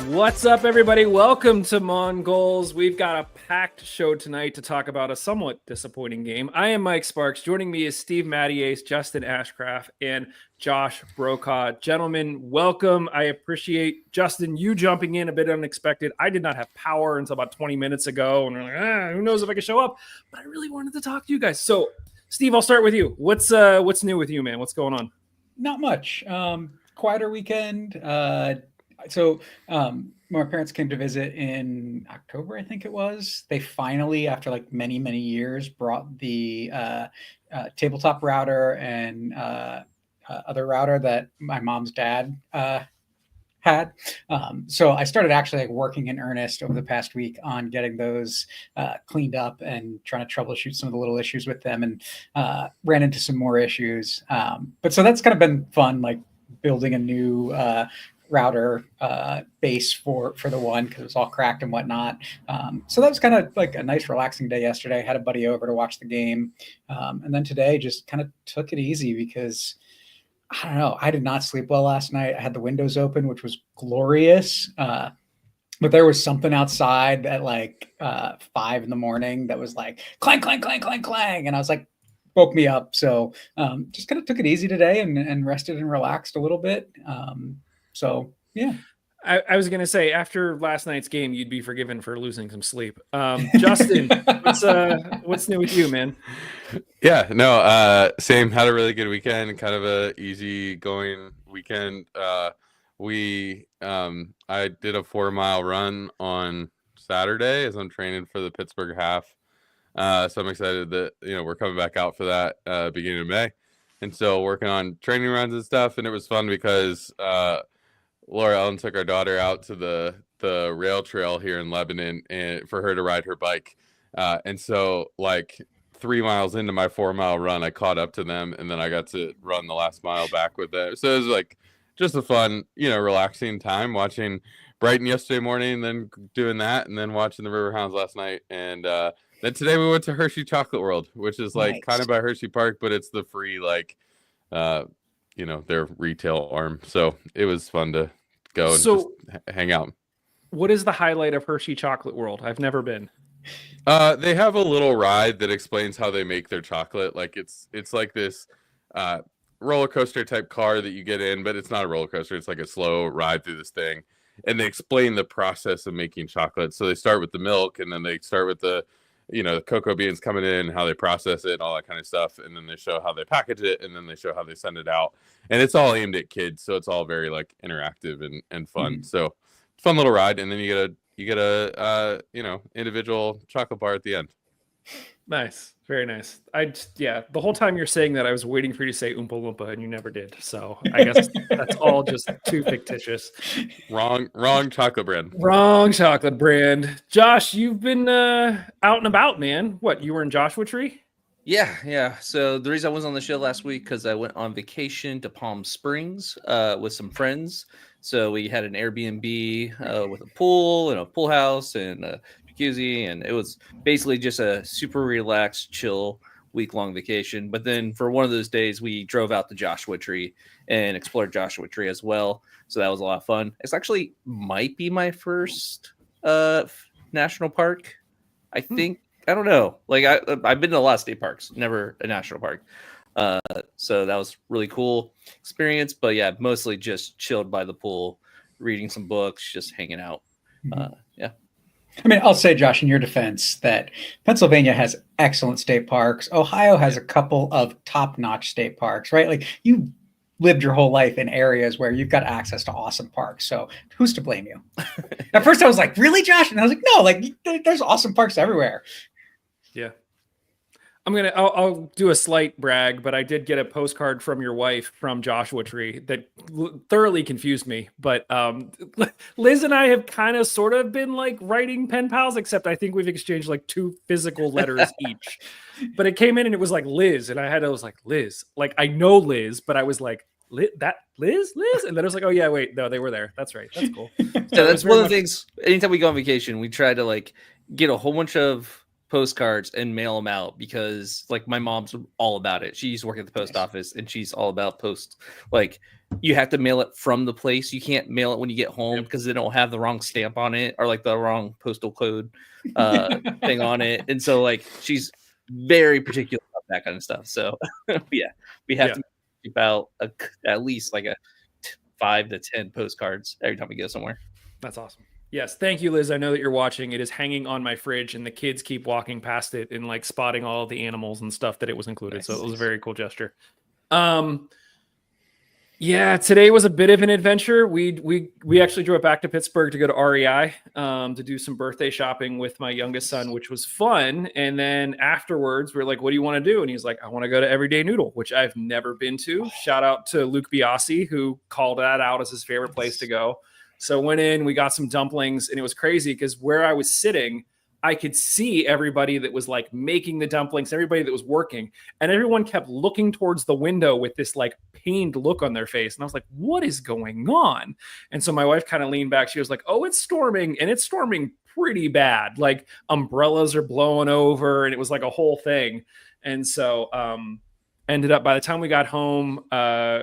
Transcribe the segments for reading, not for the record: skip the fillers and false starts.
What's up, everybody? Welcome to Mongols. We've got a packed show tonight to talk about a somewhat disappointing game. I am Mike Sparks. Joining me is Steve Mattiace, Justin Ashcraft, and Josh Brokaw. Gentlemen, welcome. I appreciate, Justin, you jumping in a bit unexpected. I did not have power until about 20 minutes ago, and we're like, who knows if I can show up? But I really wanted to talk to you guys. So, Steve, I'll start with you. What's new with you, man? What's going on? Not much. Quieter weekend. My parents came to visit in October, I think it was. They finally, after like many, many years, brought the tabletop router and other router that my mom's dad had. So I started actually like working in earnest over the past week on getting those cleaned up and trying to troubleshoot some of the little issues with them, and ran into some more issues. But so that's kind of been fun, like building a new router base for the one, because it was all cracked and whatnot. So that was kind of like a nice relaxing day yesterday. I had a buddy over to watch the game, and then today just kind of took it easy because I don't know, I did not sleep well last night. I had the windows open, which was glorious, but there was something outside at like 5 a.m. that was like clang, clang, clang, clang, clang, and I was like, woke me up. So just kind of took it easy today and rested and relaxed a little bit. So yeah, I was gonna say, after last night's game, you'd be forgiven for losing some sleep. Justin, what's new with you, man? Yeah, no, same. Had a really good weekend, kind of a easy going weekend. I did a 4-mile run on Saturday as I'm training for the Pittsburgh half. So I'm excited that we're coming back out for that beginning of May, and so working on training runs and stuff. And it was fun because Laura Ellen took our daughter out to the rail trail here in Lebanon and for her to ride her bike. And so like 3 miles into my 4-mile run, I caught up to them, and then I got to run the last mile back with them. So it was like just a fun, relaxing time watching Brighton yesterday morning, then doing that, and then watching the Riverhounds last night. And then today we went to Hershey Chocolate World, which is like kind of by Hershey Park, but it's the free, like, their retail arm. So it was fun to go and just hang out. What is the highlight of Hershey Chocolate World? I've never been. They have a little ride that explains how they make their chocolate. Like it's like this roller coaster type car that you get in, but it's not a roller coaster. It's like a slow ride through this thing. And they explain the process of making chocolate. So they start with the milk, and then they start with the cocoa beans coming in, how they process it, and all that kind of stuff. And then they show how they package it, and then they show how they send it out. And it's all aimed at kids, so it's all very like interactive and fun. Mm-hmm. So fun little ride, and then you get a individual chocolate bar at the end. Nice, very nice. The whole time you're saying that, I was waiting for you to say Oompa Loompa, and you never did. So I guess that's all just too fictitious. Wrong chocolate brand. Wrong chocolate brand. Josh, you've been out and about, man. What, you were in Joshua Tree? Yeah. So the reason I was on the show last week because I went on vacation to Palm Springs with some friends. So we had an Airbnb with a pool and a pool house and a jacuzzi, and it was basically just a super relaxed, chill week-long vacation. But then for one of those days, we drove out to Joshua Tree and explored Joshua Tree as well. So that was a lot of fun. It's actually might be my first national park, I think. I don't know. Like I've been to a lot of state parks, never a national park. So that was really cool experience. But yeah, mostly just chilled by the pool, reading some books, just hanging out. Yeah. I mean, I'll say, Josh, in your defense, that Pennsylvania has excellent state parks. Ohio has a couple of top-notch state parks, right? Like you lived your whole life in areas where you've got access to awesome parks. So who's to blame you? At first I was like, really, Josh? And I was like, no, like there's awesome parks everywhere. Yeah. I'll do a slight brag, but I did get a postcard from your wife from Joshua Tree that thoroughly confused me. But Liz and I have kind of sort of been like writing pen pals, except I think we've exchanged like 2 physical letters each. But it came in and it was like Liz, and I was like, Liz. Like I know Liz, but I was like, Liz? And then I was like, oh yeah, wait, no, they were there. That's right. That's cool. So that's one of the things. Anytime we go on vacation, we try to like get a whole bunch of postcards and mail them out because like my mom's all about it. She used to work at the post office and she's all about post. Like you have to mail it from the place. You can't mail it when you get home because they don't have the wrong stamp on it or like the wrong postal code thing on it. And so like she's very particular about that kind of stuff. So yeah, we have to keep out at least like a 5 to 10 postcards every time we go somewhere. That's awesome. Yes, thank you, Liz. I know that you're watching. It is hanging on my fridge, and the kids keep walking past it and like spotting all of the animals and stuff that it was included. Nice. So it was a very cool gesture. Yeah, today was a bit of an adventure. We actually drove back to Pittsburgh to go to REI to do some birthday shopping with my youngest son, which was fun. And then afterwards, we were like, "What do you want to do?" And he's like, "I want to go to Everyday Noodle," which I've never been to. Shout out to Luke Biasi, who called that out as his favorite place to go. So went in, we got some dumplings, and it was crazy because where I was sitting, I could see everybody that was like making the dumplings, everybody that was working, and everyone kept looking towards the window with this like pained look on their face. And I was like, what is going on? And so my wife kind of leaned back. She was like, oh, it's storming, and it's storming pretty bad. Like umbrellas are blowing over, and it was like a whole thing. And so ended up by the time we got home,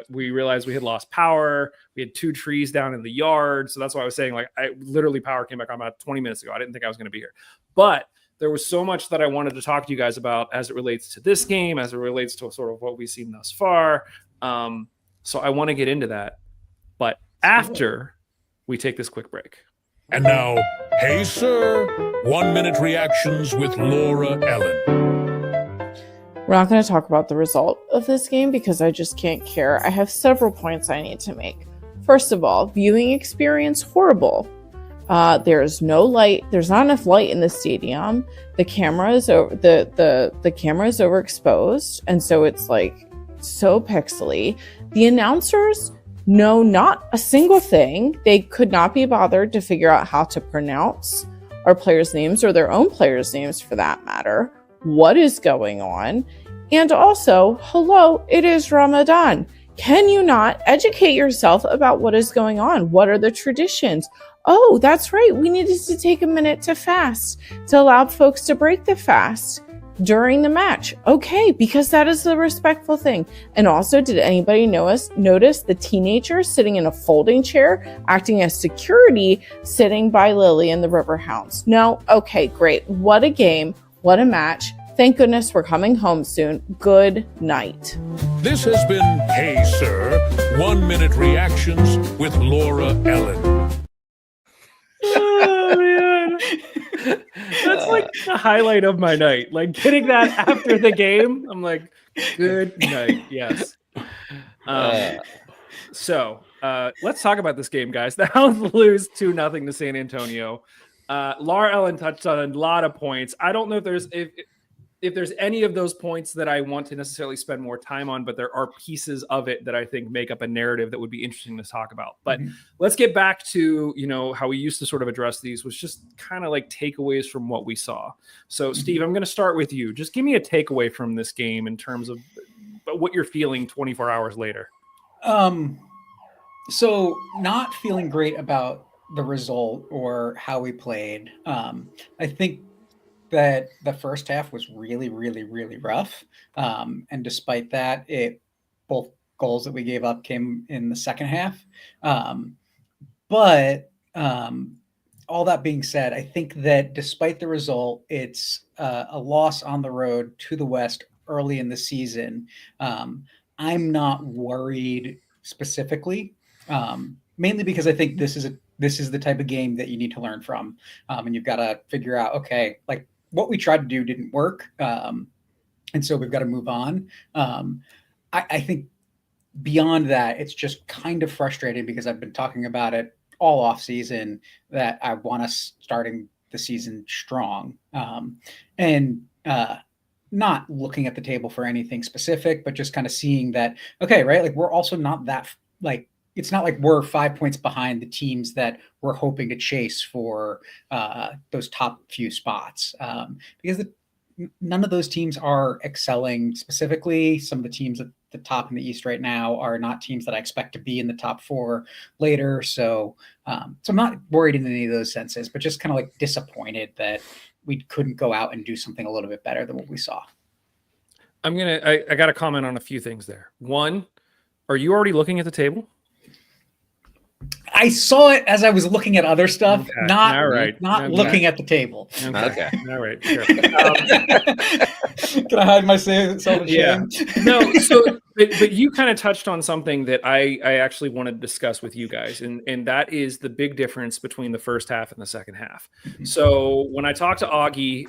we realized we had lost power. We had 2 trees down in the yard. So that's why I was saying, like, literally power came back on about 20 minutes ago. I didn't think I was going to be here. But there was so much that I wanted to talk to you guys about as it relates to this game, as it relates to sort of what we've seen thus far. So I want to get into that. But after we take this quick break. And now, Hey Sir, 1-minute reactions with Laura Ellen. We're not going to talk about the result of this game because I just can't care. I have several points I need to make. First of all, viewing experience, horrible. There's no light. There's not enough light in the stadium. The camera is the camera is overexposed, and so it's like so pixely. The announcers know not a single thing. They could not be bothered to figure out how to pronounce our players' names or their own players' names for that matter. What is going on? And also, hello, it is Ramadan. Can you not educate yourself about what is going on? What are the traditions? Oh, that's right. We needed to take a minute to fast to allow folks to break the fast during the match. Okay, because that is the respectful thing. And also, did anybody notice the teenager sitting in a folding chair acting as security sitting by Lily and the Riverhounds? No? Okay, great. What a game. What a match. Thank goodness we're coming home soon. Good night. This has been Hey Sir, 1-minute reactions with Laura Ellen. Oh, man. That's like the highlight of my night. Like getting that after the game. I'm like, good night. Yes. So let's talk about this game, guys. The Hounds lose 2-0 to San Antonio. Laura Ellen touched on a lot of points. I don't know if there's any of those points that I want to necessarily spend more time on, but there are pieces of it that I think make up a narrative that would be interesting to talk about. But let's get back to, how we used to sort of address these, was just kind of like takeaways from what we saw. So Steve, I'm going to start with you. Just give me a takeaway from this game in terms of what you're feeling 24 hours later. So not feeling great about the result or how we played. I think that the first half was really, really, really rough. And despite that, both goals that we gave up came in the second half. But all that being said, I think that despite the result, it's a loss on the road to the West early in the season. I'm not worried specifically, mainly because I think this is the type of game that you need to learn from. And you've got to figure out, okay, like, what we tried to do didn't work. And so we've got to move on. I think beyond that, it's just kind of frustrating because I've been talking about it all off season that I want us starting the season strong. And not looking at the table for anything specific, but just kind of seeing that, okay, right. Like we're also not that like, it's not like we're 5 points behind the teams that we're hoping to chase for those top few spots, because none of those teams are excelling specifically. Some of the teams at the top in the East right now are not teams that I expect to be in the top 4 later. So I'm not worried in any of those senses, but just kind of like disappointed that we couldn't go out and do something a little bit better than what we saw. I got to comment on a few things there. One, are you already looking at the table? I saw it as I was looking at other stuff, Okay. not All right. not Okay. looking at the table. Okay. All right. Sure. Can I hide myself in Yeah. shame? No, so but you kind of touched on something that I actually want to discuss with you guys, and that is the big difference between the first half and the second half. So when I talked to Augie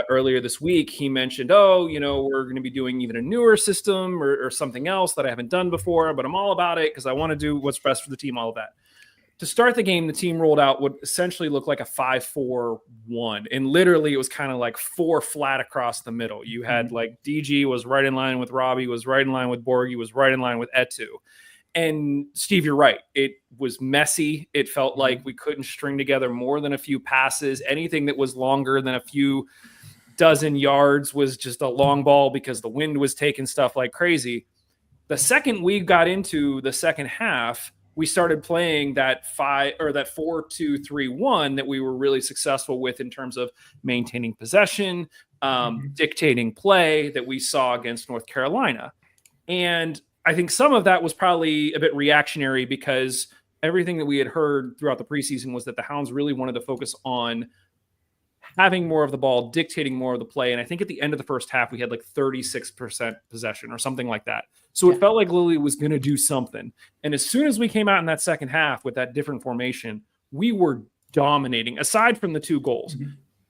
earlier this week, he mentioned, oh, we're going to be doing even a newer system or something else that I haven't done before, but I'm all about it because I want to do what's best for the team, all of that. To start the game, the team rolled out what essentially looked like a 5-4-1. And literally it was kind of like 4 flat across the middle. You had like DG was right in line with Robbie, was right in line with Borgie, was right in line with Etu. And Steve, you're right. It was messy. It felt like we couldn't string together more than a few passes. Anything that was longer than a few dozen yards was just a long ball because the wind was taking stuff like crazy. The second we got into the second half, we started playing that 4-2-3-1 that we were really successful with in terms of maintaining possession, dictating play that we saw against North Carolina. And I think some of that was probably a bit reactionary because everything that we had heard throughout the preseason was that the Hounds really wanted to focus on having more of the ball, dictating more of the play. And I think at the end of the first half, we had like 36% possession or something like that. So it felt like Lily was going to do something. And as soon as we came out in that second half with that different formation, we were dominating, aside from the 2 goals.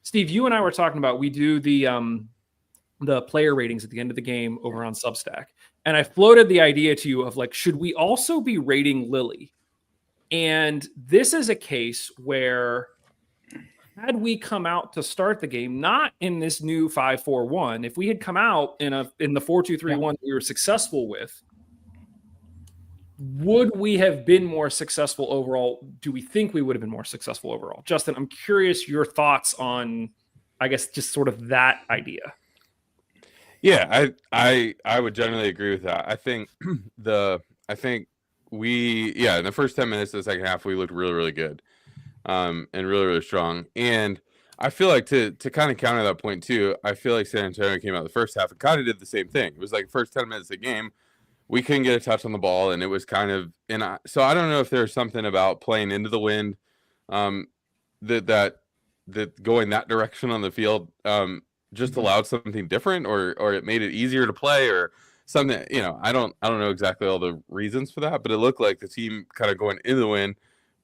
Steve, you and I were talking about, we do the player ratings at the end of the game over on Substack. And I floated the idea to you of like, should we also be rating Lily? And this is a case where had we come out to start the game, not in this new 5-4-1, if we had come out in the 4-2-3-1 we were successful with, would we have been more successful overall? Do we think we would have been more successful overall? Justin, I'm curious your thoughts on, I guess, just sort of that idea. Yeah, I would generally agree with that. I think in the first 10 minutes of the second half, we looked really, really good. And really, really strong. And I feel like to kind of counter that point too, I feel like San Antonio came out the first half and kind of did the same thing. It was like first 10 minutes of the game, we couldn't get a touch on the ball, and it was kind of so I don't know if there's something about playing into the wind, that going that direction on the field just allowed something different, or it made it easier to play, or something. I don't know exactly all the reasons for that, but it looked like the team kind of going into the wind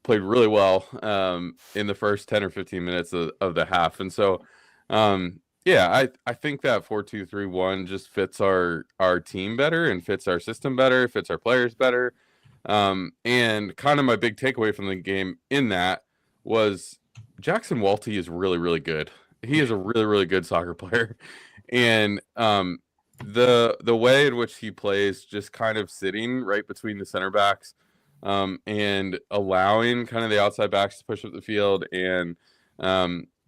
played really well in the first 10 or 15 minutes of the half. And so, I think that 4-2-3-1 just fits our team better and fits our system better, fits our players better. And kind of my big takeaway from the game in that was Jackson Walty is really, really good. He is a really, really good soccer player. And the way in which he plays, just kind of sitting right between the center backs, and allowing kind of the outside backs to push up the field and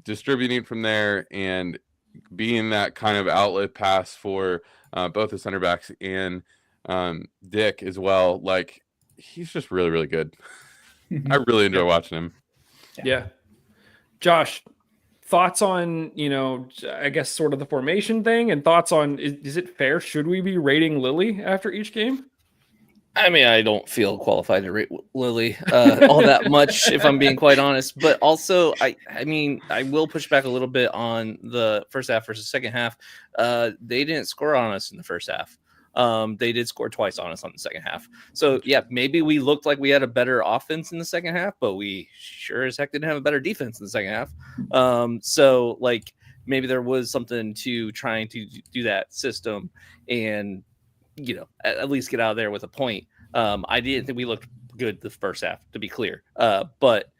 distributing from there and being that kind of outlet pass for both the center backs and Dick as well. Like, he's just really, really good. I really enjoy watching him. Yeah. Josh, thoughts on, I guess sort of the formation thing, and thoughts on, is it fair? Should we be rating Lily after each game? I mean, I don't feel qualified to rate Lily all that much, if I'm being quite honest. But also, I mean, I will push back a little bit on the first half versus second half. They didn't score on us in the first half. They did score twice on us on the second half. So, yeah, maybe we looked like we had a better offense in the second half, but we sure as heck didn't have a better defense in the second half. So, like, maybe there was something to trying to do that system and, at least get out of there with a point. I didn't think we looked good the first half, to be clear. But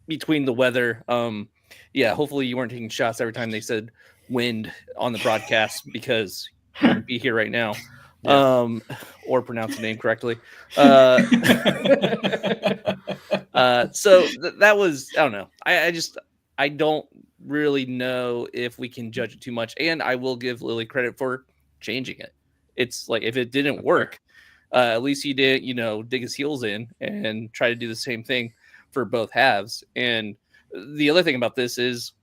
between the weather, hopefully you weren't taking shots every time they said wind on the broadcast, because you wouldn't be here right now. Or pronounce the name correctly. So that was, I don't know. I don't really know if we can judge it too much. And I will give Lily credit for changing it. It's like, if it didn't work, at least he did, dig his heels in and try to do the same thing for both halves. And the other thing about this is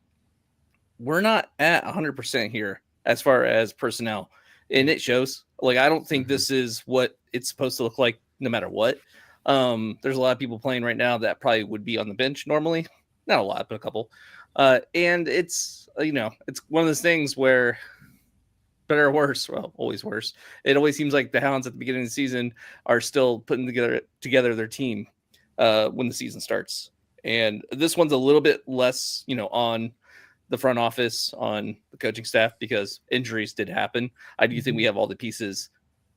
we're not at 100% here as far as personnel, and it shows. Like, I don't think this is what it's supposed to look like no matter what. There's a lot of people playing right now that probably would be on the bench normally. Not a lot, but a couple. And it's, it's one of those things where, better or worse, well, always worse. It always seems like the Hounds at the beginning of the season are still putting together their team when the season starts. And this one's a little bit less, on the front office, on the coaching staff, because injuries did happen. I do think we have all the pieces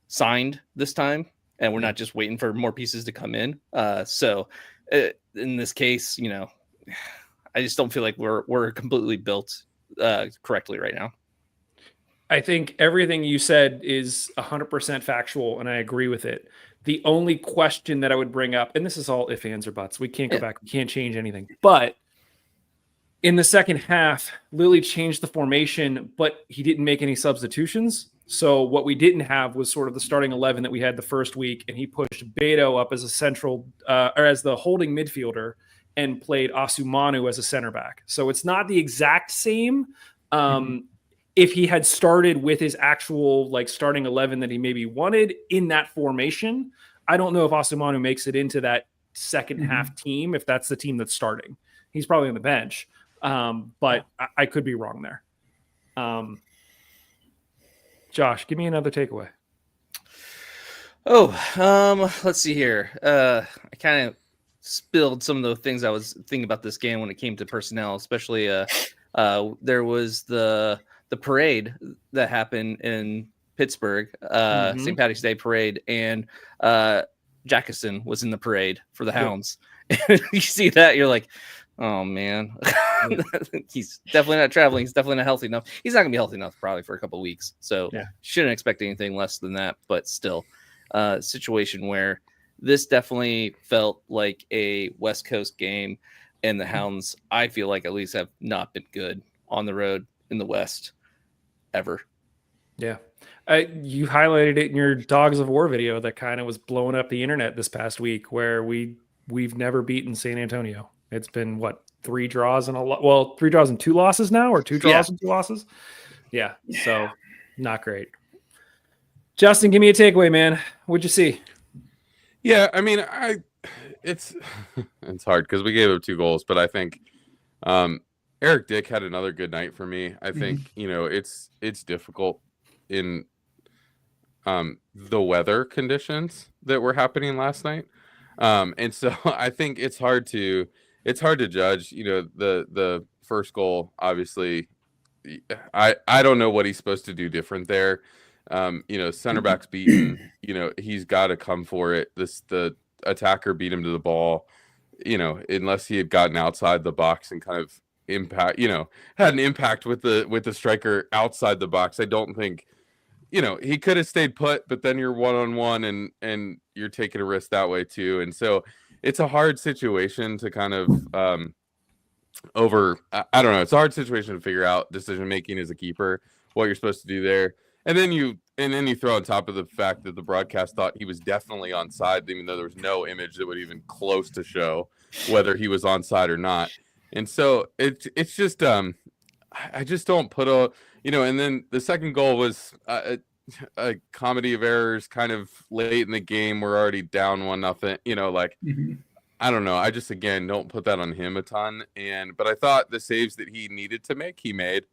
signed this time, and we're not just waiting for more pieces to come in. So in this case, I just don't feel like we're completely built correctly right now. I think everything you said is 100% factual, and I agree with it. The only question that I would bring up, and this is all if, ands, or buts. We can't go back. We can't change anything. But in the second half, Lilly changed the formation, but he didn't make any substitutions. So what we didn't have was sort of the starting 11 that we had the first week, and he pushed Beto up as a central or as the holding midfielder and played Asumanu as a center back. So it's not the exact same. If he had started with his actual starting 11 that he maybe wanted in that formation, I don't know if Asumanu makes it into that second half team, if that's the team that's starting. He's probably on the bench, but I could be wrong there. Josh, give me another takeaway. Let's see here. I kind of spilled some of the things I was thinking about this game when it came to personnel, especially there was the parade that happened in Pittsburgh, St. Patrick's Day parade, and Jackson was in the parade for the Hounds. You see that, you're like, oh man, he's definitely not traveling. He's definitely not healthy enough. He's not gonna be healthy enough probably for a couple of weeks. So shouldn't expect anything less than that. But still, situation where this definitely felt like a West Coast game, and the Hounds, I feel like, at least have not been good on the road in the West ever. Yeah. You highlighted it in your Dogs of War video that kind of was blowing up the internet this past week, where we've never beaten San Antonio. It's been 3 draws and 3 draws and 2 losses now, or 2 draws and 2 losses. Yeah. So not great. Justin, give me a takeaway, man. What'd you see? Yeah, I mean, it's hard because we gave up 2 goals, but I think Eric Dick had another good night for me. I think it's difficult in the weather conditions that were happening last night, and so I think it's hard to judge. The first goal, obviously, I don't know what he's supposed to do different there. Center back's beaten. He's got to come for it. The attacker beat him to the ball. Unless he had gotten outside the box and kind of had an impact with the striker outside the box. I don't think he could have stayed put, but then you're 1-on-1 and you're taking a risk that way too. And so it's a hard situation to kind of I don't know. It's a hard situation to figure out decision making as a keeper, what you're supposed to do there. And then you throw on top of the fact that the broadcast thought he was definitely onside, even though there was no image that would even close to show whether he was onside or not. And so it's just I just don't put and then the second goal was a comedy of errors, kind of late in the game. We're already down 1-0. I don't know. I just, again, don't put that on him a ton. But I thought the saves that he needed to make, he made.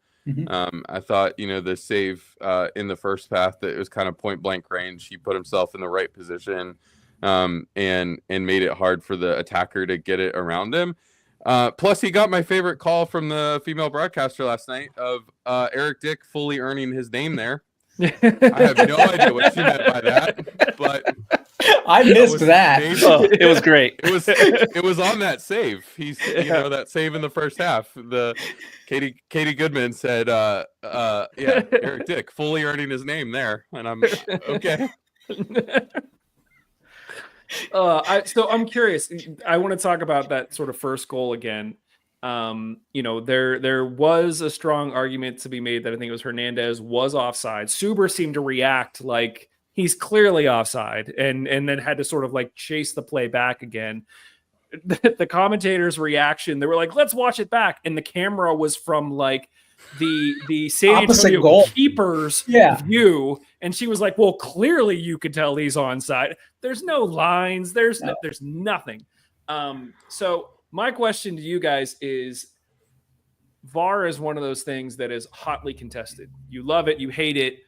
I thought, the save in the first half, that it was kind of point blank range. He put himself in the right position and made it hard for the attacker to get it around him. Plus, he got my favorite call from the female broadcaster last night of Eric Dick fully earning his name there. I have no idea what she meant by that, but I missed that. It was great. It was on that save. He's that save in the first half. The Katie Goodman said, Eric Dick fully earning his name there, and I'm okay. So I'm curious. I want to talk about that sort of first goal again. There was a strong argument to be made that I think it was Hernandez was offside. Suber seemed to react like he's clearly offside and then had to sort of chase the play back again. The commentators' reaction, they were like, let's watch it back. And the camera was from the San Opposite Antonio goal. keeper's Yeah. view, and she was like, "Well, clearly you could tell he's onside. There's no lines. There's nothing." So my question to you guys is, VAR is one of those things that is hotly contested. You love it, you hate it.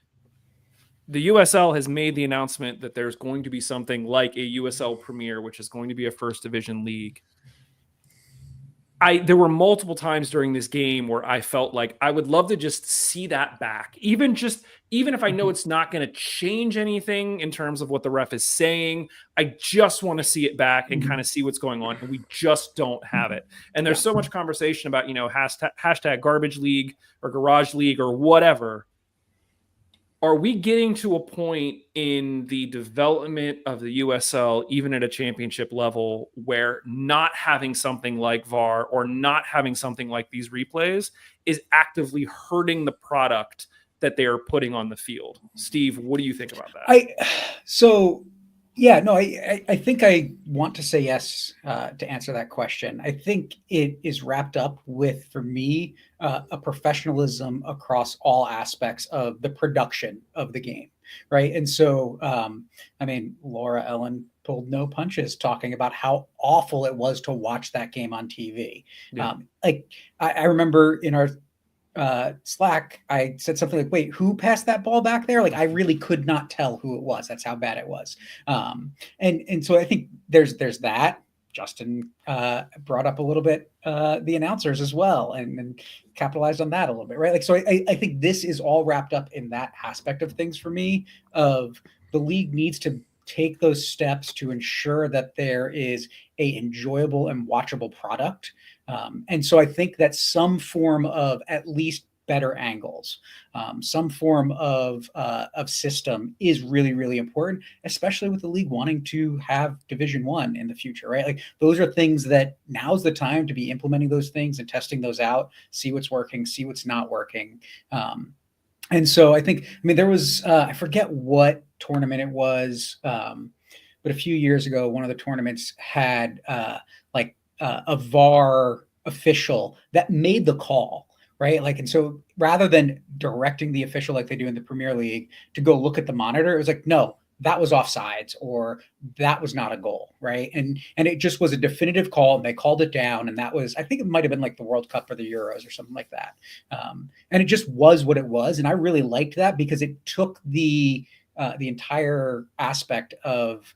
The USL has made the announcement that there's going to be something like a USL Premier, which is going to be a first division league. There were multiple times during this game where I felt like I would love to just see that back. Even if I know it's not going to change anything in terms of what the ref is saying, I just want to see it back and kind of see what's going on. And we just don't have it. And there's so much conversation about, hashtag garbage league or garage league or whatever. Are we getting to a point in the development of the USL, even at a championship level, where not having something like VAR or not having something like these replays is actively hurting the product that they are putting on the field? Steve, what do you think about that? I think I want to say yes to answer that question. I think it is wrapped up with, for me, a professionalism across all aspects of the production of the game, right? And so, Laura Ellen pulled no punches talking about how awful it was to watch that game on TV. Yeah. I remember in our Slack, I said something like, "Wait, who passed that ball back there?" Like, I really could not tell who it was. That's how bad it was. And so I think there's that. Justin brought up a little bit the announcers as well, and capitalized on that a little bit, right? Like, so I think this is all wrapped up in that aspect of things for me. Of the league needs to take those steps to ensure that there is a enjoyable and watchable product. And so I think that some form of at least better angles, some form of system is really, really important, especially with the league wanting to have Division I in the future, right? Like, those are things that now's the time to be implementing those things and testing those out, see what's working, see what's not working. And so I think, there was, I forget what tournament it was, but a few years ago, one of the tournaments had a VAR official that made the call, right? Like, and so rather than directing the official like they do in the Premier League to go look at the monitor, it was like, no, that was offsides, or that was not a goal, right? And it just was a definitive call, and they called it down, and that was, I think it might have been like the World Cup or the Euros or something like that. And it just was what it was, and I really liked that because it took the entire aspect of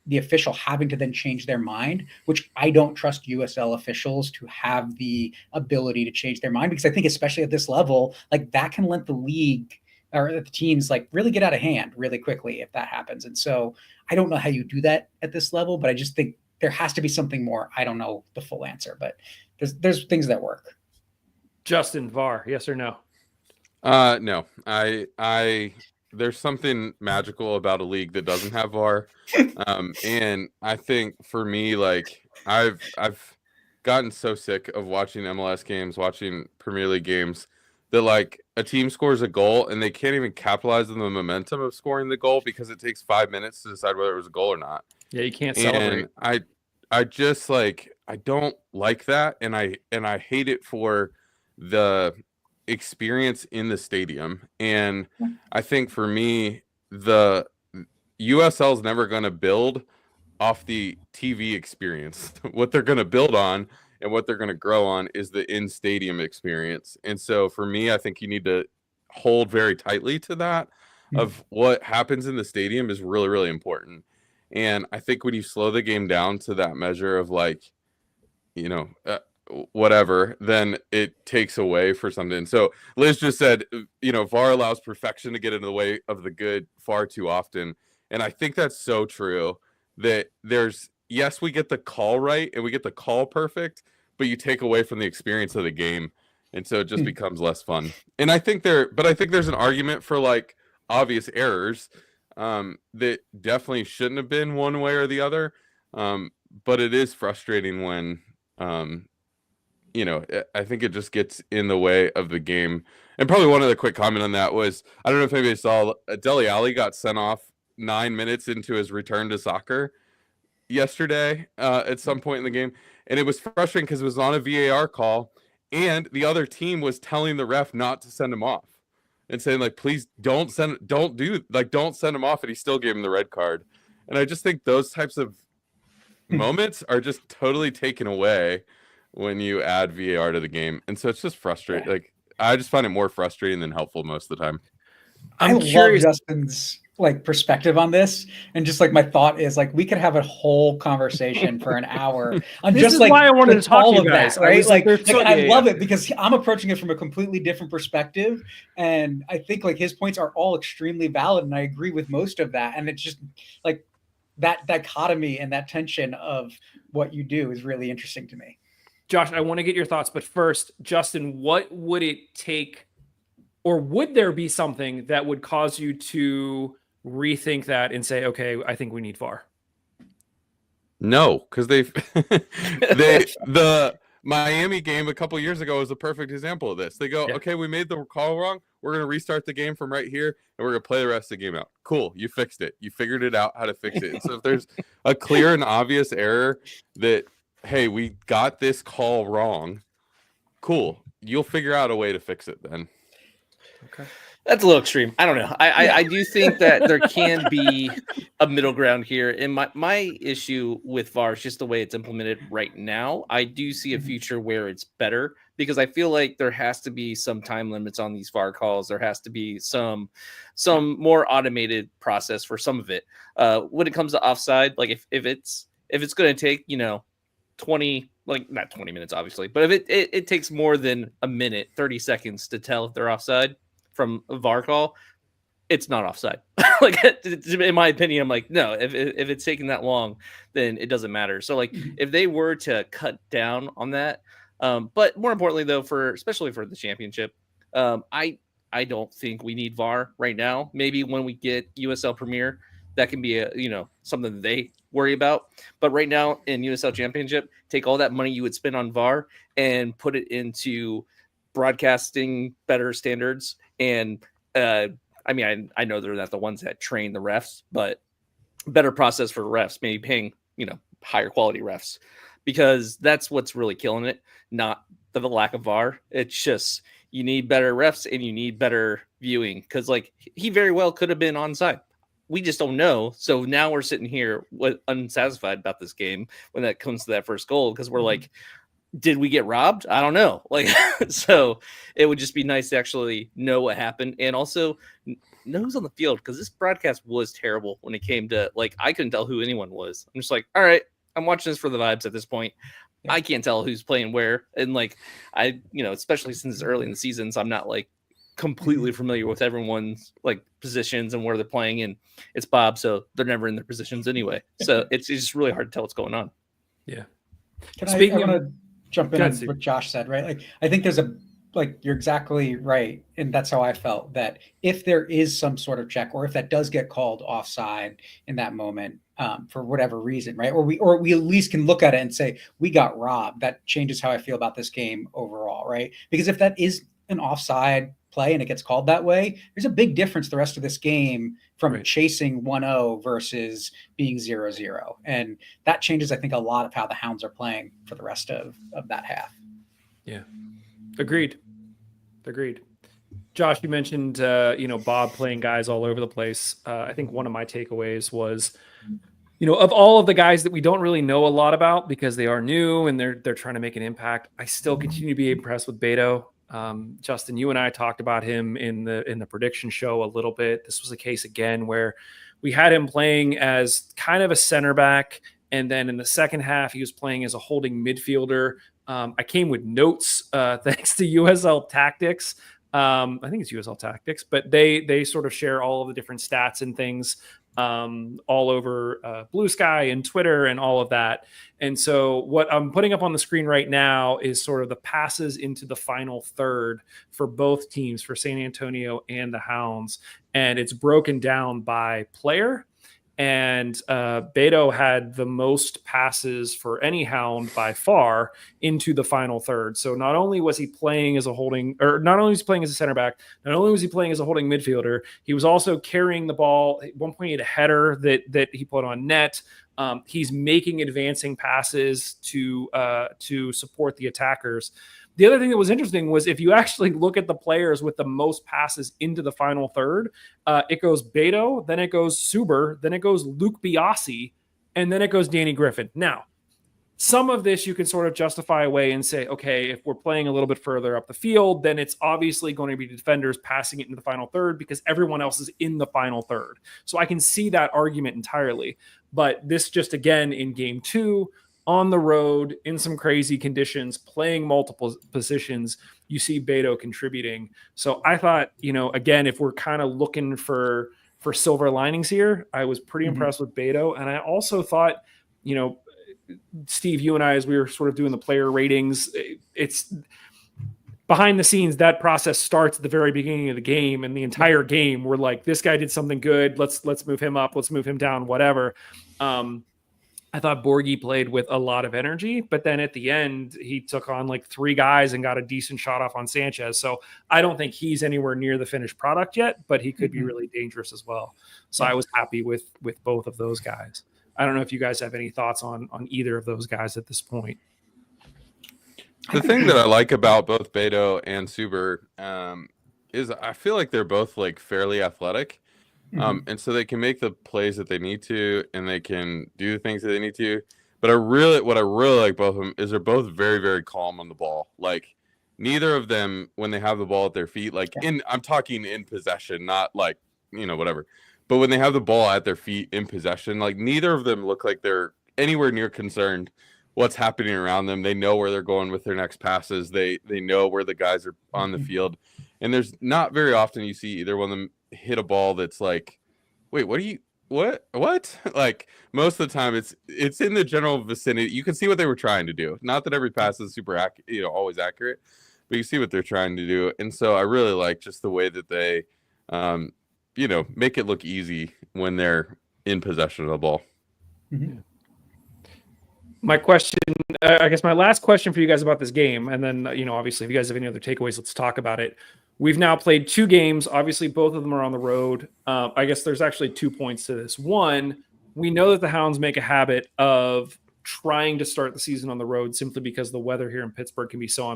the official having to then change their mind, which I don't trust USL officials to have the ability to change their mind, because I think especially at this level, like, that can let the league or the teams like really get out of hand really quickly if that happens. And so I don't know how you do that at this level, but I just think there has to be something more. I don't know the full answer, but there's things that work. Justin, VAR, yes or no? No, there's something magical about a league that doesn't have VAR. And I think for me, like, I've gotten so sick of watching MLS games, watching Premier League games, that like a team scores a goal and they can't even capitalize on the momentum of scoring the goal because it takes 5 minutes to decide whether it was a goal or not. Yeah, you can't celebrate. And I just, like, I don't like that, and I hate it for the experience in the stadium. And I think for me, the USL is never going to build off the TV experience. What they're going to build on and what they're going to grow on is the in-stadium experience. And so for me, I think you need to hold very tightly to that, of what happens in the stadium is really, really important. And I think when you slow the game down to that measure of, like, whatever, then it takes away for something. So Liz just said, VAR allows perfection to get in the way of the good far too often. And I think that's so true, that yes, we get the call right and we get the call perfect, but you take away from the experience of the game. And so it just becomes less fun. And I think there's an argument for, like, obvious errors that definitely shouldn't have been one way or the other. But it is frustrating when, I think it just gets in the way of the game. And probably one other quick comment on that was, I don't know if anybody saw, Dele Alli got sent off 9 minutes into his return to soccer yesterday at some point in the game. And it was frustrating because it was on a VAR call, And the other team was telling the ref not to send him off and saying, like, please don't send him off. And he still gave him the red card. And I just think those types of moments are just totally taken away when you add VAR to the game. And so it's just frustrating. Like, I just find it more frustrating than helpful most of the time. I'm curious. Love Justin's perspective on this, and just my thought is we could have a whole conversation for an hour on this just is why I wanted to talk all to you of guys. that, right? I love it it because I'm approaching it from a completely different perspective, and I think his points are all extremely valid, and I agree with most of that. And it's just that dichotomy and that tension of what you do is really interesting to me. Josh, I want to get your thoughts, but first, Justin, what would it take, or would there be something that would cause you to rethink that and say, okay, I think we need VAR? No, because the Miami game a couple years ago was a perfect example of this. They go, okay, we made the call wrong. We're going to restart the game from right here, and we're going to play the rest of the game out. Cool. You fixed it. You figured it out how to fix it. And so if there's a clear and obvious error that, hey, we got this call wrong, cool. You'll figure out a way to fix it then. Okay. That's a little extreme. I don't know. I do think that there can be a middle ground here. And my issue with VAR is just the way it's implemented right now. I do see a future where it's better, because I feel like there has to be some time limits on these VAR calls. There has to be some more automated process for some of it. When it comes to offside, if it's going to take 20, not 20 minutes obviously, but if it takes more than a minute, 30 seconds to tell if they're offside from a VAR call, it's not offside. In my opinion, I'm no, if it's taking that long, then it doesn't matter. So if they were to cut down on that, but more importantly though, especially for the championship, I don't think we need VAR right now. Maybe when we get USL Premier, that can be something that they worry about. But right now in USL Championship, take all that money you would spend on VAR and put it into broadcasting better standards. And I know they're not the ones that train the refs, but better process for refs, maybe paying higher quality refs, because that's what's really killing it, not the lack of VAR. It's just you need better refs and you need better viewing, because he very well could have been onside. We just don't know. So now we're sitting here unsatisfied about this game when that comes to that first goal, because we're did we get robbed? I don't know. So it would just be nice to actually know what happened, and also know who's on the field, because this broadcast was terrible when it came to I couldn't tell who anyone was. I'm just all right, I'm watching this for the vibes at this point. Yeah. I can't tell who's playing where, and I especially since it's early in the season, so I'm not completely familiar with everyone's positions and where they're playing, and it's Bob, so they're never in their positions anyway. So it's just really hard to tell what's going on. Yeah. I want to jump in on what Josh said, right? I think there's you're exactly right. And that's how I felt, that if there is some sort of check, or if that does get called offside in that moment, for whatever reason, right? Or we at least can look at it and say, we got robbed. That changes how I feel about this game overall, right? Because if that is an offside play and it gets called that way, there's a big difference the rest of this game from chasing 1-0 versus being 0-0. And that changes, I think, a lot of how the Hounds are playing for the rest of that half. Yeah. Agreed. Josh, you mentioned, Bob playing guys all over the place. I think one of my takeaways was, of all of the guys that we don't really know a lot about because they are new and they're trying to make an impact, I still continue to be impressed with Beto. Justin, you and I talked about him in the prediction show a little bit. This was a case again where we had him playing as kind of a center back, and then in the second half he was playing as a holding midfielder. I came with notes thanks to USL Tactics. I think it's USL Tactics, but they sort of share all of the different stats and things all over Blue Sky and Twitter and all of that. And so what I'm putting up on the screen right now is sort of the passes into the final third for both teams, for San Antonio and the Hounds. And it's broken down by player. And Beto had the most passes for any Hound by far into the final third. So not only was he playing as a center back, not only was he playing as a holding midfielder, he was also carrying the ball. At one point he had a header that he put on net. He's making advancing passes to support the attackers. The other thing that was interesting was if you actually look at the players with the most passes into the final third, it goes Beto, then it goes Suber, then it goes Luke Biasi, and then it goes Danny Griffin. Now, some of this you can sort of justify away and say, okay, if we're playing a little bit further up the field, then it's obviously going to be defenders passing it into the final third because everyone else is in the final third. So I can see that argument entirely. But this just, again, in game 2, on the road, in some crazy conditions, playing multiple positions, you see Beto contributing. So I thought, again, if we're kind of looking for silver linings here, I was pretty impressed with Beto. And I also thought, Steve, you and I, as we were sort of doing the player ratings, it's behind the scenes, that process starts at the very beginning of the game, and the entire game we're like, this guy did something good. Let's move him up. Let's move him down, whatever. I thought Borghi played with a lot of energy, but then at the end, he took on like 3 guys and got a decent shot off on Sanchez. So I don't think he's anywhere near the finished product yet, but he could be really dangerous as well. So I was happy with both of those guys. I don't know if you guys have any thoughts on either of those guys at this point. The thing that I like about both Beto and Suber is I feel like they're both like fairly athletic. And so they can make the plays that they need to, and they can do the things that they need to. But what I really like both of them is they're both very, very calm on the ball. Like neither of them, when they have the ball at their feet, I'm talking in possession, not like, whatever. But when they have the ball at their feet in possession, like neither of them look like they're anywhere near concerned what's happening around them. They know where they're going with their next passes. They know where the guys are on the field. And there's not very often you see either one of them hit a ball that's like, wait, what? Like most of the time it's in the general vicinity. You can see what they were trying to do. Not that every pass is super always accurate, but you see what they're trying to do. And so I really like just the way that they make it look easy when they're in possession of the ball. My question, I guess my last question for you guys about this game, and then, obviously if you guys have any other takeaways, let's talk about it. We've now played 2 games. Obviously, both of them are on the road. I guess there's actually 2 points to this. One, we know that the Hounds make a habit of trying to start the season on the road simply because the weather here in Pittsburgh can be so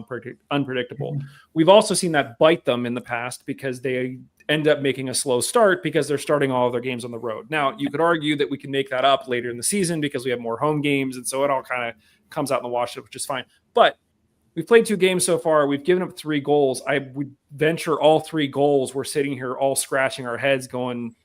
unpredictable. We've also seen that bite them in the past because they end up making a slow start because they're starting all of their games on the road. Now, you could argue that we can make that up later in the season because we have more home games, and so it all kind of comes out in the wash, which is fine. But we've played 2 games so far. We've given up 3 goals. I would venture all 3 goals, we're sitting here all scratching our heads going,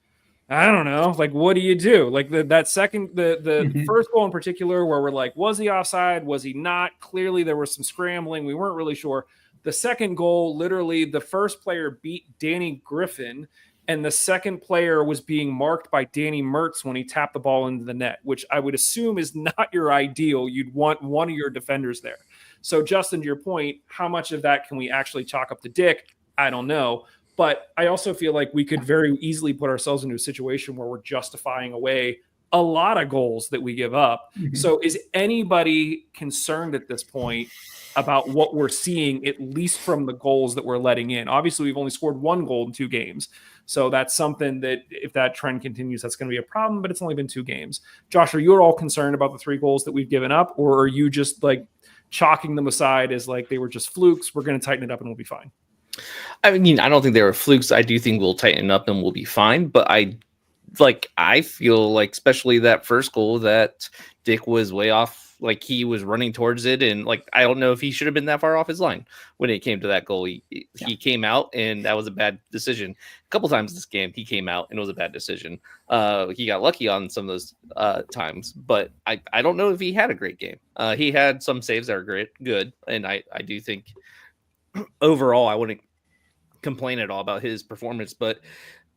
I don't know, like, what do you do? Like that second, the first goal in particular, where we're like, was he offside? Was he not? Clearly there was some scrambling. We weren't really sure. The second goal, literally the first player beat Danny Griffin, and the second player was being marked by Danny Mertz when he tapped the ball into the net, which I would assume is not your ideal. You'd want one of your defenders there. So Justin, to your point, how much of that can we actually chalk up to Dick? I don't know. But I also feel like we could very easily put ourselves into a situation where we're justifying away a lot of goals that we give up. So is anybody concerned at this point about what we're seeing, at least from the goals that we're letting in? Obviously, we've only scored 1 goal in 2 games. So that's something that if that trend continues, that's going to be a problem, but it's only been 2 games. Josh, are you at all concerned about the 3 goals that we've given up, or are you just like chalking them aside as like they were just flukes? We're going to tighten it up and we'll be fine. I mean, I don't think they were flukes. I do think we'll tighten up and we'll be fine. But I feel like, especially that first goal, that Dick was way off. Like he was running towards it, and like I don't know if he should have been that far off his line when it came to that goal. He came out, and that was a bad decision. A couple times this game, he came out, and it was a bad decision. He got lucky on some of those times, but I don't know if he had a great game. He had some saves that are good, and I do think overall I wouldn't complain at all about his performance. But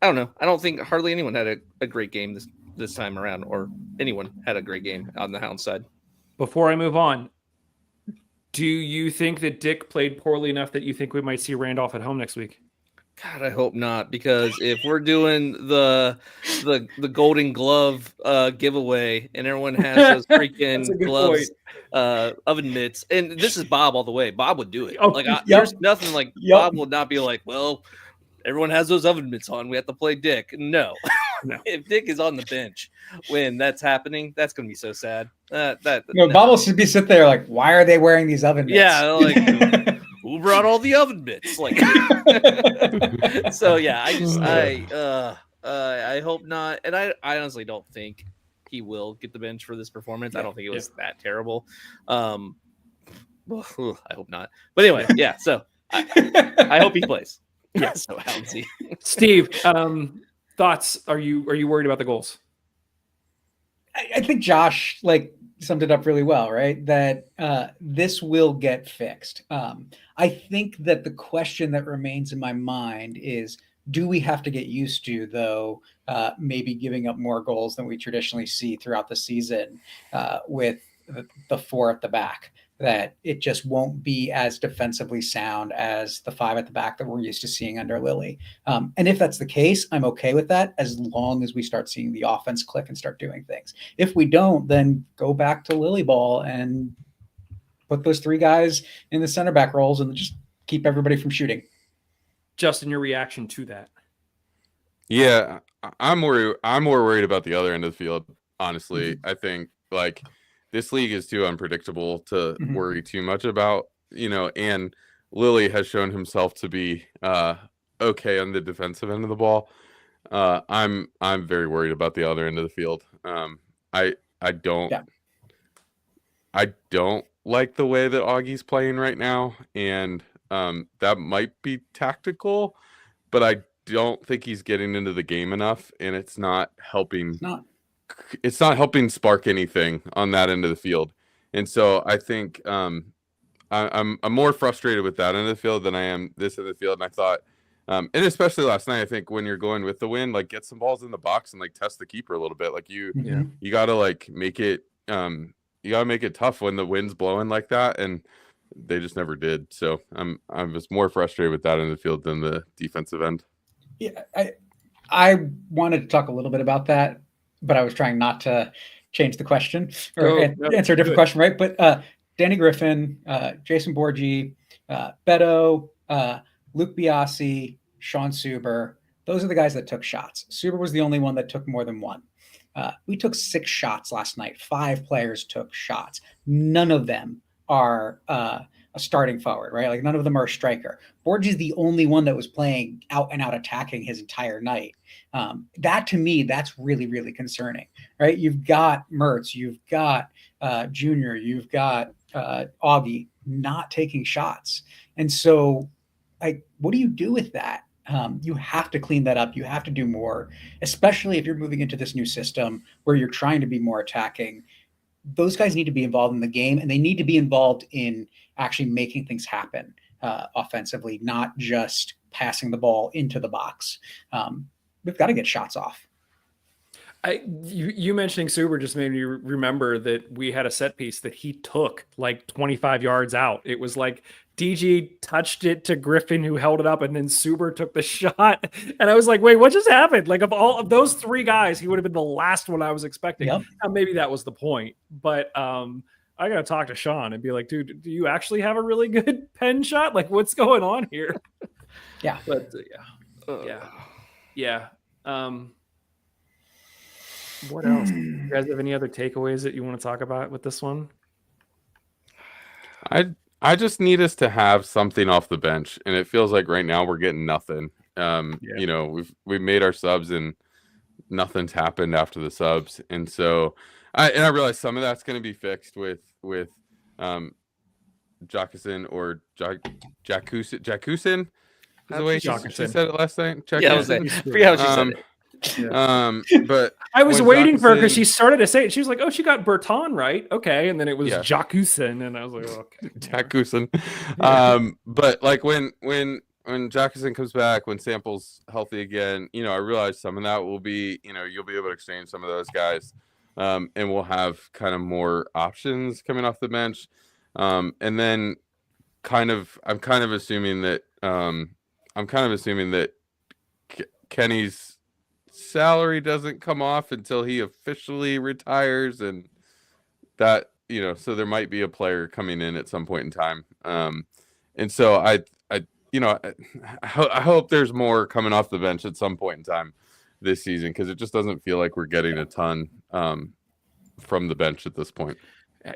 I don't know. I don't think hardly anyone had a great game this time around, or anyone had a great game on the Hound side. Before I move on, do you think that Dick played poorly enough that you think we might see Randolph at home next week? God, I hope not, because if we're doing the Golden Glove giveaway and everyone has those freaking gloves, oven mitts, and this is Bob all the way. Bob would do it. There's nothing like Bob would not be like, well, everyone has those oven mitts on. We have to play Dick. No. If Dick is on the bench when that's happening, that's going to be so sad. Bob will be sit there like, why are they wearing these oven mitts? Yeah, like who brought all the oven mitts? Like, so yeah, I hope not, and I honestly don't think he will get the bench for this performance. I don't think it was that terrible. I hope not. But anyway, yeah. So I hope he plays. Yeah. So Houndsy. Steve, thoughts? Are you worried about the goals? I think Josh summed it up really well, right? That this will get fixed. I think that the question that remains in my mind is, do we have to get used to, though, maybe giving up more goals than we traditionally see throughout the season with the four at the back? That it just won't be as defensively sound as the five at the back that we're used to seeing under Lily. And if that's the case, I'm okay with that, as long as we start seeing the offense click and start doing things. If we don't, then go back to Lily ball and put those three guys in the center back roles and just keep everybody from shooting. Justin, your reaction to that? Yeah, I'm more worried about the other end of the field, honestly. I think this league is too unpredictable to worry too much about, and Lily has shown himself to be okay on the defensive end of the ball. I'm very worried about the other end of the field. I don't like the way that Augie's playing right now, and that might be tactical, but I don't think he's getting into the game enough, and it's not helping. It's not helping spark anything on that end of the field. And so I think I'm more frustrated with that end of the field than I am this end of the field. And I thought, and especially last night, I think when you're going with the wind, get some balls in the box and test the keeper a little bit. You gotta make it tough when the wind's blowing like that. And they just never did. So I was more frustrated with that end of the field than the defensive end. Yeah, I wanted to talk a little bit about that, but I was trying not to change the question or answer a different question, right? But Danny Griffin, Jason Borgi, Beto, Luke Biasi, Sean Suber, those are the guys that took shots. Suber was the only one that took more than one. We took 6 shots last night. 5 players took shots. None of them are a starting forward, right? None of them are a striker. Borgi's the only one that was playing out and out attacking his entire night. That to me, that's really, really concerning, right? You've got Mertz, you've got Junior, you've got Augie not taking shots. And so what do you do with that? You have to clean that up. You have to do more, especially if you're moving into this new system where you're trying to be more attacking. Those guys need to be involved in the game, and they need to be involved in actually making things happen offensively, not just passing the ball into the box. We've got to get shots off. You mentioning Suber just made me remember that we had a set piece that he took 25 yards out. It was DG touched it to Griffin, who held it up, and then Suber took the shot. And I was like, wait, what just happened? Of all of those 3 guys, he would have been the last one I was expecting. Yep. Now, maybe that was the point, but I got to talk to Sean and be like, dude, do you actually have a really good pen shot? What's going on here? Yeah. But yeah. What else? You guys have any other takeaways that you want to talk about with this one? I just need us to have something off the bench, and it feels like right now we're getting nothing. We've made our subs and nothing's happened after the subs, and so I realize some of that's going to be fixed with Jackusen or Jackusen. Is the way she said it last night. Yeah, I forgot how she said it. But I was waiting for her because she started to say it. She was like, "Oh, she got Berton right, okay," and then it was Jackusen, and I was like, oh, "Okay, Jackusen." But when Jackusen comes back, when Sample's healthy again, I realize some of that will be, you'll be able to exchange some of those guys, and we'll have kind of more options coming off the bench, and then I'm kind of assuming that Kenny's salary doesn't come off until he officially retires, and that so there might be a player coming in at some point in time, and so I hope there's more coming off the bench at some point in time this season, because it just doesn't feel like we're getting a ton from the bench at this point.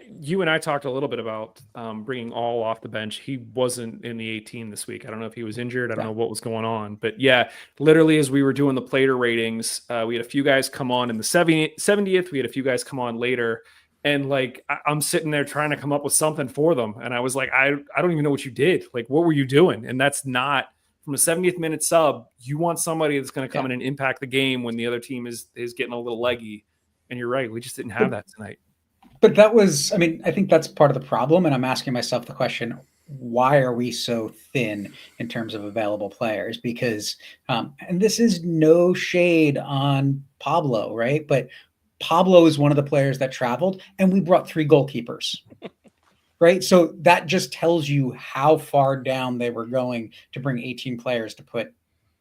You and I talked a little bit about bringing All off the bench. He wasn't in the 18 this week. I don't know if he was injured. I don't know what was going on. But yeah, literally as we were doing the player ratings, we had a few guys come on in the 70th. We had a few guys come on later. And like, I'm sitting there trying to come up with something for them. And I was like, I don't even know what you did. Like, what were you doing? And that's not from a 70th minute sub. You want somebody that's going to come in and impact the game when the other team is getting a little leggy. And you're right. We just didn't have that tonight. But that was, I mean, I think that's part of the problem. And I'm asking myself the question, why are we so thin in terms of available players? Because, and this is no shade on Pablo, right? But Pablo is one of the players that traveled, and we brought 3 goalkeepers, right? So that just tells you how far down they were going to bring 18 players to put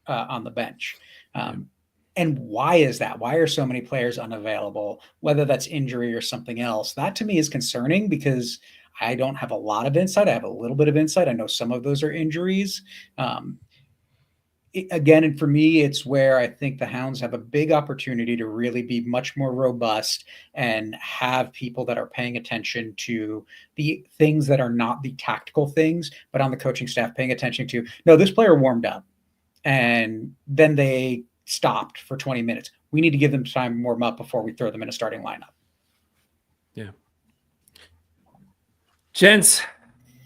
on the bench. And why is that? Why are so many players unavailable, whether that's injury or something else? That to me is concerning because I don't have a lot of insight. I have a little bit of insight. I know some of those are injuries. Again, and for me, it's where I think the Hounds have a big opportunity to really be much more robust and have people that are paying attention to the things that are not the tactical things, but on the coaching staff paying attention to, no, this player warmed up and then they stopped for 20 minutes. We need to give them time to warm up before we throw them in a starting lineup. Yeah. Gents,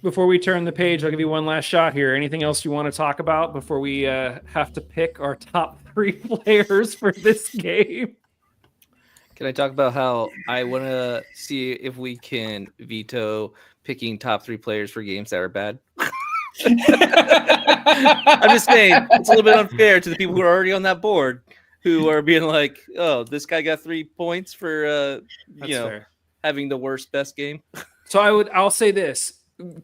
before we turn the page, I'll give you one last shot here. Anything else you want to talk about before we have to pick our top 3 players for this game? Can I talk about how I want to see if we can veto picking top 3 players for games that are bad? I'm just saying it's a little bit unfair to the people who are already on that board who are being like, oh, this guy got 3 points for fair. Having the worst best game. So I'll say this.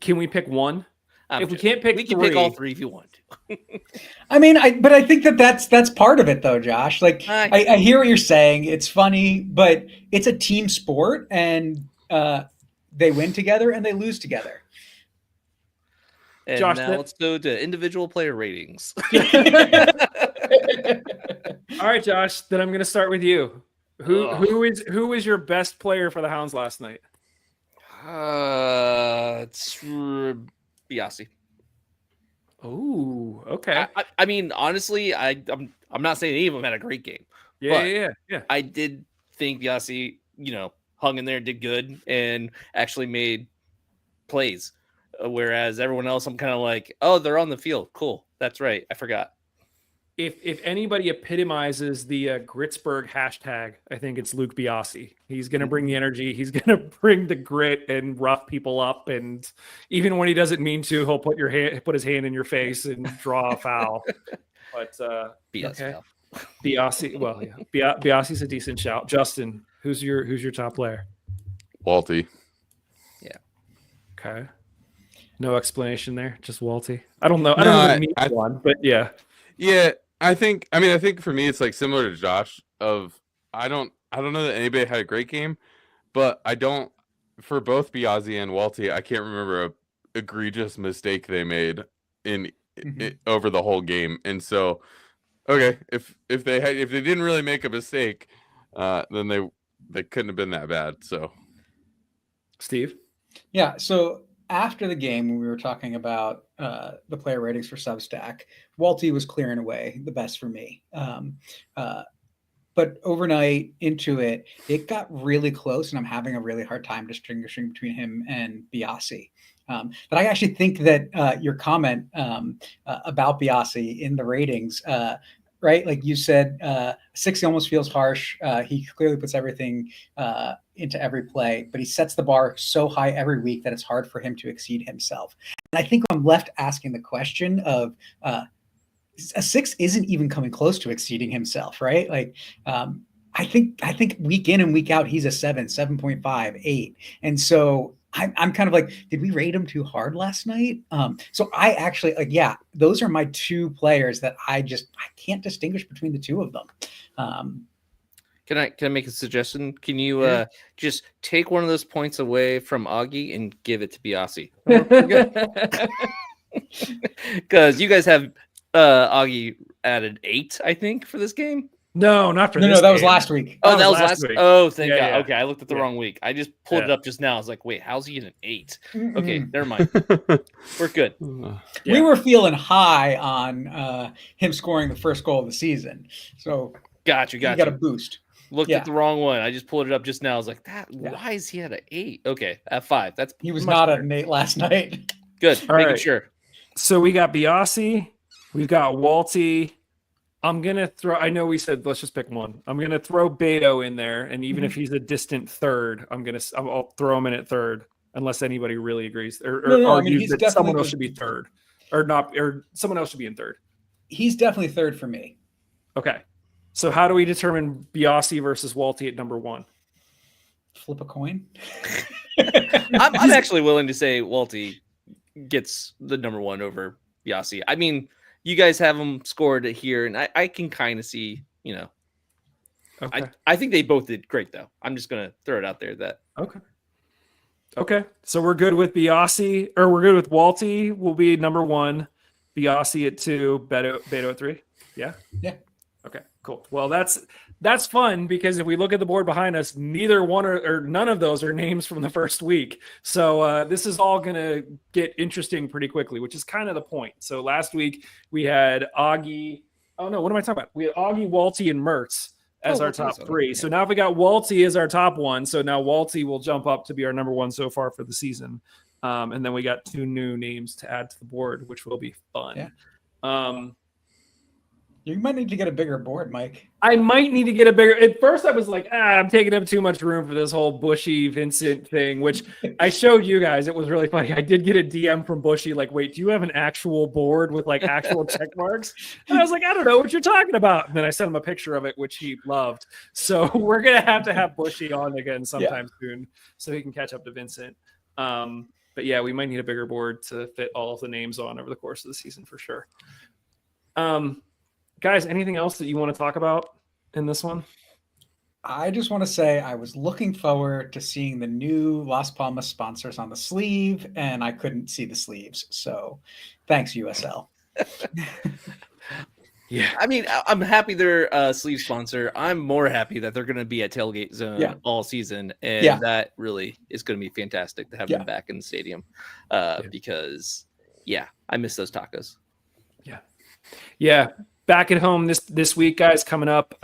Can we pick one? If we can't pick, we can pick all 3 if you want to. I mean, but I think that's part of it though, Josh. Like I hear what you're saying. It's funny, but it's a team sport and they win together and they lose together. And Josh, now let's go to individual player ratings. All right, Josh, then I'm going to start with you. Who is your best player for the Hounds last night? It's Biasi. Oh, okay. I mean, honestly, I'm not saying any of them had a great game. Yeah. I did think Biasi, hung in there, did good, and actually made plays. Whereas everyone else, I'm kind of like, oh, they're on the field. Cool. That's right. I forgot. If anybody epitomizes the Gritsburg hashtag, I think it's Luke Biasi. He's going to bring the energy. He's going to bring the grit and rough people up. And even when he doesn't mean to, he'll put his hand in your face and draw a foul. But okay. Biasi. Well, yeah, Biasi's a decent shout. Justin, who's your top player? Walty. Yeah. Okay. No explanation there, just Walty. I don't know. I don't know one, but yeah. Yeah, I think for me it's like similar to Josh I don't know that anybody had a great game, but for both Biasi and Walty, I can't remember a egregious mistake they made over the whole game. And so okay, if they didn't really make a mistake, then they couldn't have been that bad. So Steve? Yeah, so after the game, when we were talking about the player ratings for Substack, Walty was clearing away the best for me. But overnight into it got really close, and I'm having a really hard time distinguishing between him and Biasi. But I actually think that your comment about Biasi in the ratings, right? Like you said, 60 almost feels harsh. He clearly puts everything into every play, but he sets the bar so high every week that it's hard for him to exceed himself. And I think I'm left asking the question of a 6 isn't even coming close to exceeding himself, right? Like I think week in and week out, he's a 7, 7.5, 8. And so I'm kind of like, did we rate him too hard last night? So I actually those are my 2 players that I can't distinguish between the 2 of them. Can I make a suggestion? Can you just take one of those points away from Augie and give it to Biasi? Because you guys have Augie added 8, I think, for this game. No, not for No, this that was game. last week. Oh, that was last week. Oh, thank Yeah, God. yeah. Okay, I looked at the Yeah. wrong week. I just pulled it Yeah. up just now. I was like, wait, how's he an 8? Mm-mm. Okay, never mind. We're good. Yeah. We were feeling high on him scoring the first goal of the season, so Got you. he got a boost. Looked Yeah. at the wrong one. I just pulled it up just now. I was like, Yeah. why is he at an 8? Okay, at 5. That's He was much not better. at an 8 last night. Good. All Making right. sure. So we got Biasi, we've got Walty. I'm gonna throw. I know we said let's just pick one. I'm gonna throw Beto in there, and even if he's a distant third, I'll throw him in at third, unless anybody really agrees or No, I mean, argues he's that definitely someone else the- should be third, or not, or someone else should be in third. He's definitely third for me. Okay. So how do we determine Biasi versus Walty at number 1? Flip a coin. I'm actually willing to say Walty gets the number 1 over Yasi. I mean, you guys have him scored here, and I can kind of see, Okay. I think they both did great, though. I'm just going to throw it out there that. Okay. So we're good with Biasi, or we're good with Walty will be number 1, Biasi at 2, Beto at 3. Yeah. Yeah. Okay, cool. Well, that's fun because if we look at the board behind us, neither one or none of those are names from the first week. So this is all going to get interesting pretty quickly, which is kind of the point. So last week we had Augie. Oh no, what am I talking about? We had Augie, Walty, and Mertz as our top 3. Yeah. So now if we got Walty as our top 1, so now Walty will jump up to be our number 1 so far for the season. And then we got 2 new names to add to the board, which will be fun. Yeah. You might need to get a bigger board, Mike. I might need to get a bigger. At first, I was like, I'm taking up too much room for this whole Bushy Vincent thing, which I showed you guys. It was really funny. I did get a DM from Bushy, like, wait, do you have an actual board with like actual check marks? And I was like, I don't know what you're talking about. And then I sent him a picture of it, which he loved. So we're going to have Bushy on again sometime soon so he can catch up to Vincent. But yeah, we might need a bigger board to fit all of the names on over the course of the season for sure. Guys, anything else that you want to talk about in this one? I just want to say I was looking forward to seeing the new Las Palmas sponsors on the sleeve, and I couldn't see the sleeves. So thanks, USL. Yeah. I mean, I'm happy they're a sleeve sponsor. I'm more happy that they're going to be at Tailgate Zone all season. And that really is going to be fantastic to have them back in the stadium because, I miss those tacos. Yeah. Back at home this week, guys, coming up.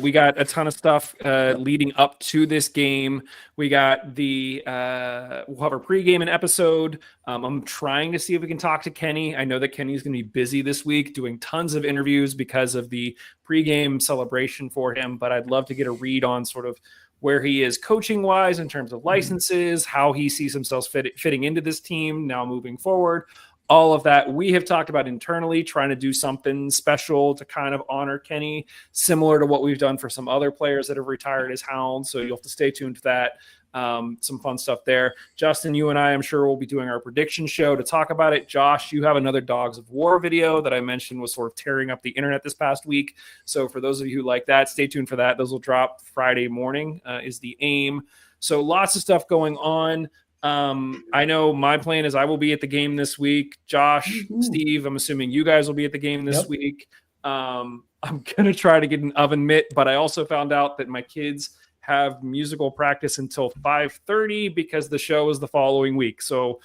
We got a ton of stuff leading up to this game. We got we'll have our pregame and episode. I'm trying to see if we can talk to Kenny. I know that Kenny's going to be busy this week doing tons of interviews because of the pregame celebration for him, but I'd love to get a read on sort of where he is coaching wise in terms of licenses, how he sees himself fitting into this team now moving forward. All of that we have talked about internally, trying to do something special to kind of honor Kenny, similar to what we've done for some other players that have retired as Hounds. So you'll have to stay tuned to that. Some fun stuff there. Justin, you and I, I'm sure, will be doing our prediction show to talk about it. Josh, you have another Dogs of War video that I mentioned was sort of tearing up the internet this past week. So for those of you who like that, stay tuned for that. Those will drop Friday morning is the aim. So lots of stuff going on. I know my plan is I will be at the game this week. Josh, Steve, I'm assuming you guys will be at the game this week. I'm going to try to get an oven mitt, but I also found out that my kids have musical practice until 5:30 because the show is the following week. So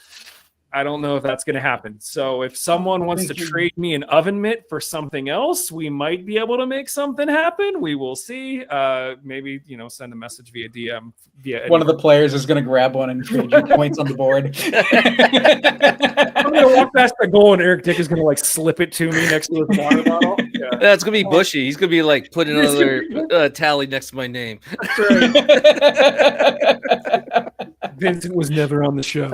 I don't know if that's going to happen. So if someone wants to trade me an oven mitt for something else, we might be able to make something happen. We will see. Maybe, send a message via DM. One of the players is going to grab one and trade you points on the board. I'm going to walk past the goal and Eric Dick is going to like slip it to me next to his water bottle. Yeah. That's going to be Bushy. He's going to be like putting another tally next to my name. That's right. Vincent was never on the show.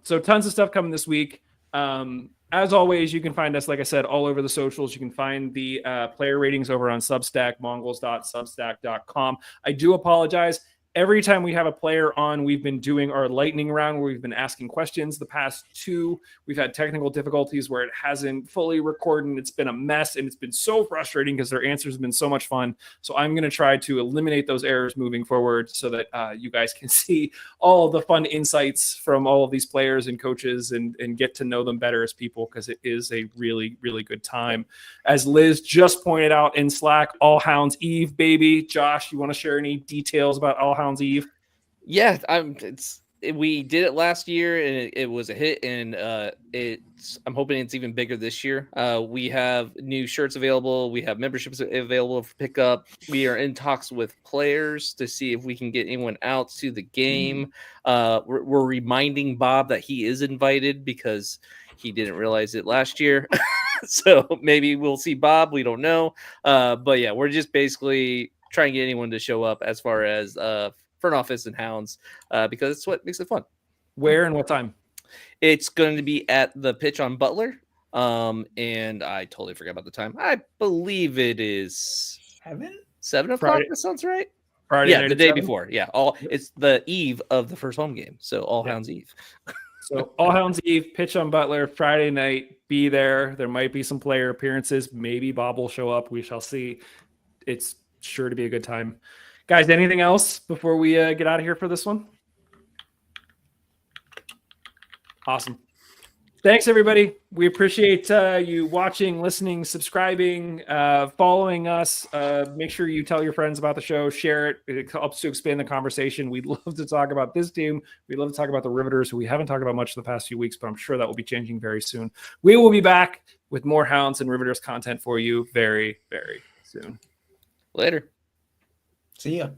So tons of stuff coming this week. As always, you can find us, like I said, all over the socials. You can find the player ratings over on Substack, mongols.substack.com. I do apologize. every time we have a player on, we've been doing our lightning round where we've been asking questions. The past two, we've had technical difficulties where it hasn't fully recorded. It's been a mess, and it's been so frustrating because their answers have been so much fun. So I'm going to try to eliminate those errors moving forward so that you guys can see all of the fun insights from all of these players and coaches and get to know them better as people, because it is a really, really good time. As Liz just pointed out in Slack, All Hounds Eve, baby. Josh, you want to share any details about All Hounds Eve? Yeah, we did it last year and it was a hit, and I'm hoping it's even bigger this year. We have new shirts available. We have memberships available for pickup. We are in talks with players to see if we can get anyone out to the game. We're reminding Bob that he is invited because he didn't realize it last year. So maybe we'll see Bob. We don't know. But yeah, we're just basically trying to get anyone to show up as far as front office and hounds, because it's what makes it fun. Where and what time? It's going to be at the pitch on Butler. And I totally forgot about the time. I believe it is 7 o'clock. Friday. That sounds right. Friday Yeah, night the at day 7? before. Yeah, it's the eve of the first home game. So All Hounds Eve. So All Hounds Eve, pitch on Butler, Friday night. Be there. There might be some player appearances. Maybe Bob will show up. We shall see. It's sure to be a good time. Guys, anything else before we get out of here for this one? Awesome. Thanks, everybody. We appreciate you watching, listening, subscribing, following us. Make sure you tell your friends about the show. Share it. It helps to expand the conversation. We'd love to talk about this team. We'd love to talk about the Riveters, who we haven't talked about much the past few weeks, but I'm sure that will be changing very soon. We will be back with more Hounds and Riveters content for you very, very soon. Later. See ya.